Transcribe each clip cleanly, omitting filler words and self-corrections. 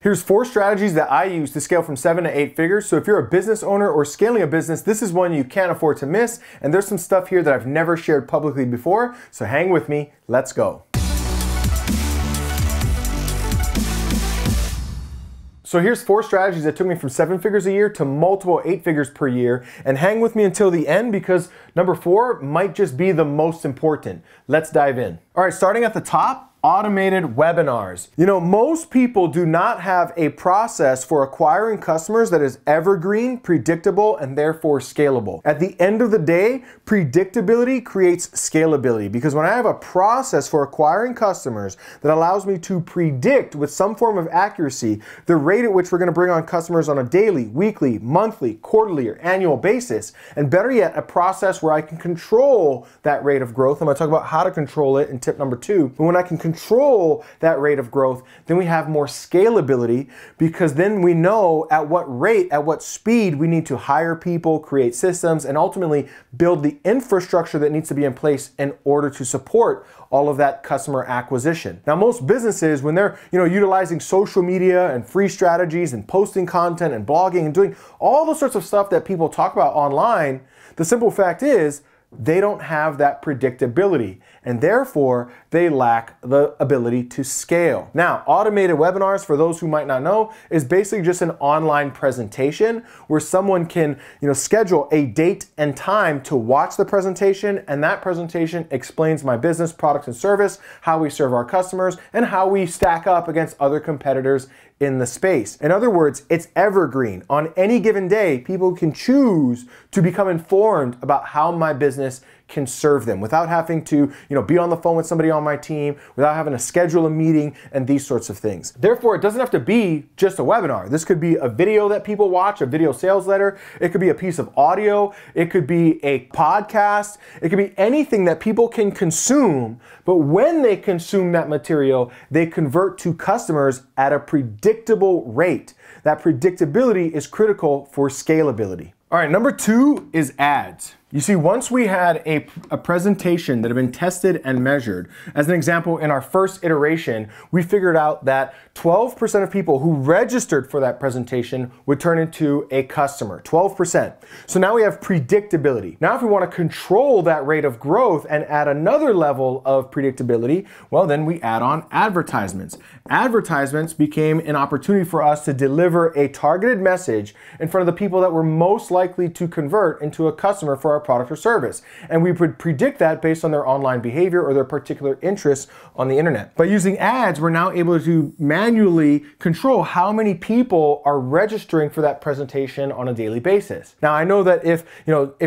Here's 4 strategies that I use to scale from 7 to 8 figures. So if you're a business owner or scaling a business, this is one you can't afford to miss. And there's some stuff here that I've never shared publicly before. So hang with me, let's go. So here's 4 strategies that took me from 7 figures a year to multiple 8 figures per year. And hang with me until the end because number 4 might just be the most important. Let's dive in. All right, starting at the top, automated webinars. You know, most people do not have a process for acquiring customers that is evergreen, predictable, and therefore scalable. At the end of the day, predictability creates scalability because when I have a process for acquiring customers that allows me to predict with some form of accuracy the rate at which we're going to bring on customers on a daily, weekly, monthly, quarterly, or annual basis, and better yet, a process where I can control that rate of growth. I'm going to talk about how to control it in tip number 2. But when I can control that rate of growth, then we have more scalability because then we know at what rate, at what speed we need to hire people, create systems, and ultimately build the infrastructure that needs to be in place in order to support all of that customer acquisition. Now, most businesses, when they're utilizing social media and free strategies and posting content and blogging and doing all the sorts of stuff that people talk about online, the simple fact is they don't have that predictability and therefore they lack the ability to scale. Now, automated webinars, for those who might not know, is basically just an online presentation where someone can schedule a date and time to watch the presentation, and that presentation explains my business, product, and service, how we serve our customers, and how we stack up against other competitors in the space. In other words, it's evergreen. On any given day, people can choose to become informed about how my business can serve them without having to be on the phone with somebody on my team, without having to schedule a meeting and these sorts of things. Therefore, it doesn't have to be just a webinar. This could be a video that people watch, a video sales letter. It could be a piece of audio. It could be a podcast. It could be anything that people can consume. But when they consume that material, they convert to customers at a predictable rate. That predictability is critical for scalability. All right, number 2 is ads. You see, once we had a presentation that had been tested and measured, as an example, in our first iteration, we figured out that 12% of people who registered for that presentation would turn into a customer, 12%. So now we have predictability. Now, if we want to control that rate of growth and add another level of predictability, well, then we add on advertisements. Advertisements became an opportunity for us to deliver a targeted message in front of the people that were most likely to convert into a customer for our product or service. And we would predict that based on their online behavior or their particular interests on the internet. By using ads, we're now able to manually control how many people are registering for that presentation on a daily basis. Now, I know that if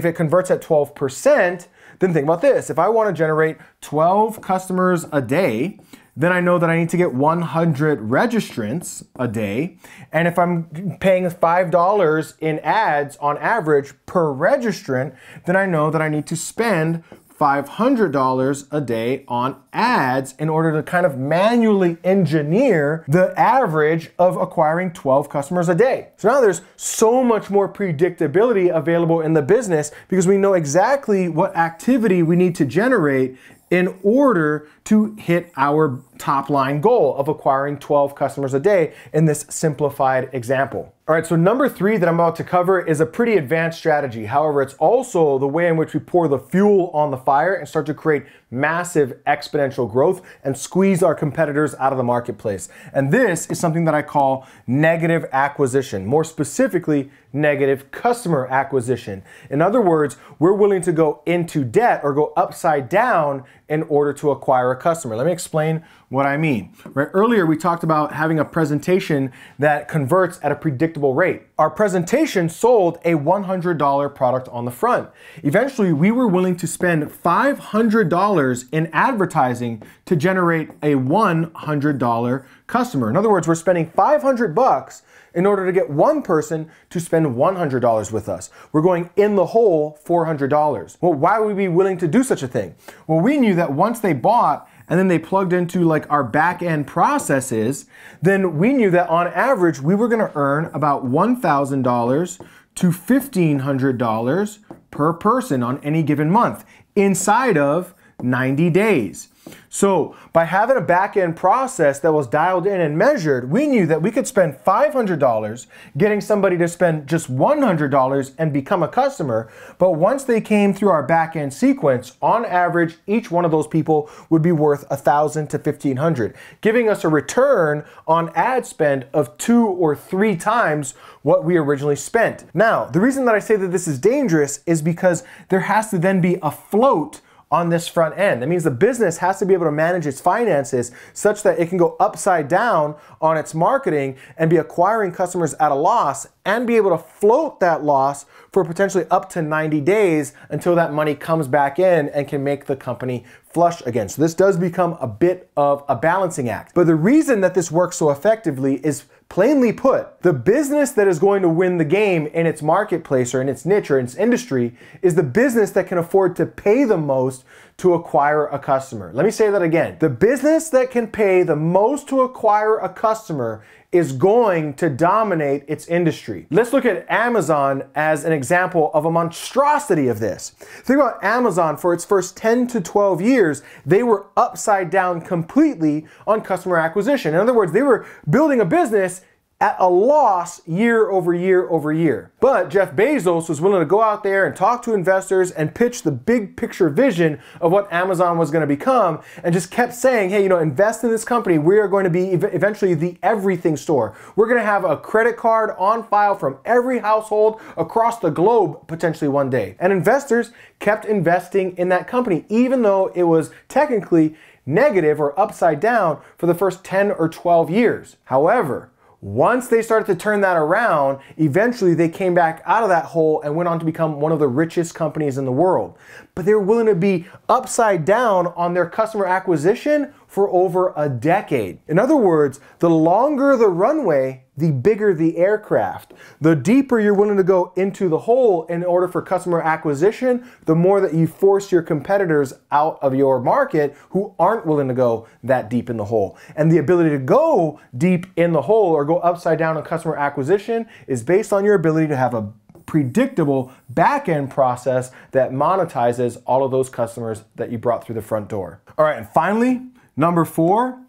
it converts at 12%, then think about this. If I want to generate 12 customers a day, then I know that I need to get 100 registrants a day. And if I'm paying $5 in ads on average per registrant, then I know that I need to spend $500 a day on ads in order to kind of manually engineer the average of acquiring 12 customers a day. So now there's so much more predictability available in the business because we know exactly what activity we need to generate in order to hit our top line goal of acquiring 12 customers a day in this simplified example. All right, so number 3 that I'm about to cover is a pretty advanced strategy. However, it's also the way in which we pour the fuel on the fire and start to create massive exponential growth and squeeze our competitors out of the marketplace. And this is something that I call negative acquisition, more specifically, negative customer acquisition. In other words, we're willing to go into debt or go upside down in order to acquire a customer. Let me explain what I mean. Right, earlier we talked about having a presentation that converts at a predictable rate. Our presentation sold a $100 product on the front. Eventually, we were willing to spend $500 in advertising to generate a $100 customer. In other words, we're spending $500 in order to get one person to spend $100 with us. We're going in the hole $400. Well, why would we be willing to do such a thing? Well, we knew that once they bought and then they plugged into like our back end processes, then we knew that on average, we were gonna earn about $1,000 to $1,500 per person on any given month inside of 90 days. So by having a back-end process that was dialed in and measured, we knew that we could spend $500 getting somebody to spend just $100 and become a customer. But once they came through our back-end sequence, on average, each one of those people would be worth $1,000 to $1,500, giving us a return on ad spend of 2 or 3 times what we originally spent. Now, the reason that I say that this is dangerous is because there has to then be a float on this front end. That means the business has to be able to manage its finances such that it can go upside down on its marketing and be acquiring customers at a loss and be able to float that loss for potentially up to 90 days until that money comes back in and can make the company flush again. So this does become a bit of a balancing act. But the reason that this works so effectively is, plainly put, the business that is going to win the game in its marketplace or in its niche or in its industry is the business that can afford to pay the most to acquire a customer. Let me say that again. The business that can pay the most to acquire a customer is going to dominate its industry. Let's look at Amazon as an example of a monstrosity of this. Think about Amazon. For its first 10 to 12 years, they were upside down completely on customer acquisition. In other words, they were building a business at a loss year over year over year. But Jeff Bezos was willing to go out there and talk to investors and pitch the big picture vision of what Amazon was going to become, and just kept saying, hey, invest in this company. We are going to be eventually the everything store. We're going to have a credit card on file from every household across the globe potentially one day. And investors kept investing in that company, even though it was technically negative or upside down for the first 10 or 12 years. However, once they started to turn that around, eventually they came back out of that hole and went on to become one of the richest companies in the world. But they were willing to be upside down on their customer acquisition for over a decade. In other words, the longer the runway, the bigger the aircraft. The deeper you're willing to go into the hole in order for customer acquisition, the more that you force your competitors out of your market who aren't willing to go that deep in the hole. And the ability to go deep in the hole or go upside down on customer acquisition is based on your ability to have a predictable back-end process that monetizes all of those customers that you brought through the front door. All right, and finally, number 4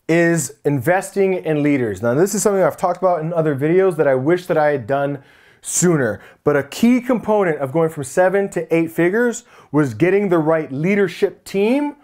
is investing in leaders. Now, this is something I've talked about in other videos that I wish that I had done sooner, but a key component of going from 7 to 8 figures was getting the right leadership team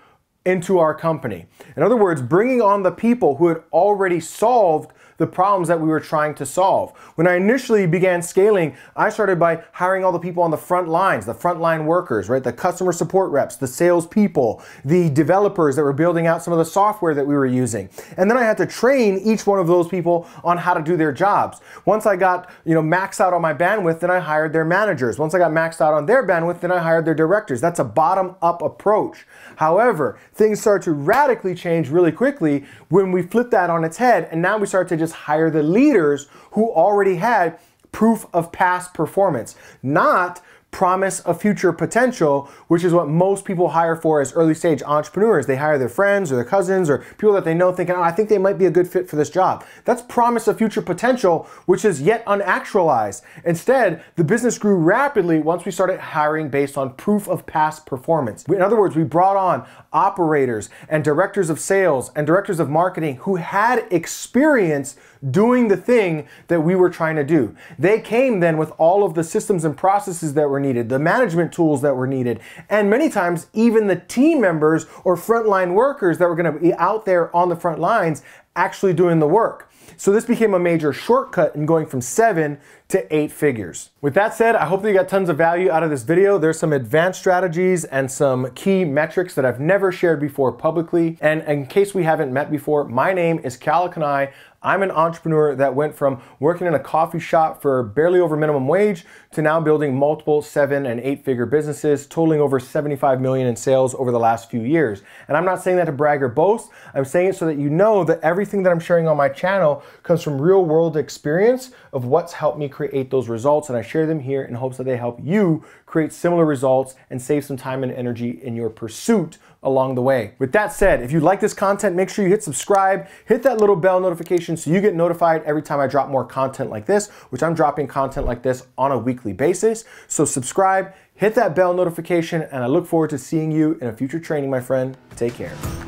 into our company. In other words, bringing on the people who had already solved the problems that we were trying to solve. When I initially began scaling, I started by hiring all the people on the front lines, the frontline workers, right? The customer support reps, the sales people, the developers that were building out some of the software that we were using. And then I had to train each one of those people on how to do their jobs. Once I got, maxed out on my bandwidth, then I hired their managers. Once I got maxed out on their bandwidth, then I hired their directors. That's a bottom-up approach. However, things start to radically change really quickly when we flip that on its head, and now we start to just hire the leaders who already had proof of past performance, not promise of future potential, which is what most people hire for as early stage entrepreneurs. They hire their friends or their cousins or people that they know thinking, oh, I think they might be a good fit for this job. That's promise of future potential, which is yet unactualized. Instead, the business grew rapidly once we started hiring based on proof of past performance. In other words, we brought on operators and directors of sales and directors of marketing who had experience doing the thing that we were trying to do. They came then with all of the systems and processes that were needed, the management tools that were needed, and many times even the team members or frontline workers that were going to be out there on the front lines actually doing the work. So this became a major shortcut in going from 7 to 8 figures. With that said, I hope that you got tons of value out of this video. There's some advanced strategies and some key metrics that I've never shared before publicly. And in case we haven't met before, my name is Kanae. I'm an entrepreneur that went from working in a coffee shop for barely over minimum wage to now building multiple 7- and 8-figure businesses, totaling over 75 million in sales over the last few years. And I'm not saying that to brag or boast. I'm saying it so that you know that everything that I'm sharing on my channel comes from real world experience of what's helped me create those results. And I share them here in hopes that they help you create similar results and save some time and energy in your pursuit along the way. With that said, if you like this content, make sure you hit subscribe, hit that little bell notification so you get notified every time I drop more content like this, which I'm dropping content like this on a weekly basis. So subscribe, hit that bell notification, and I look forward to seeing you in a future training, my friend. Take care.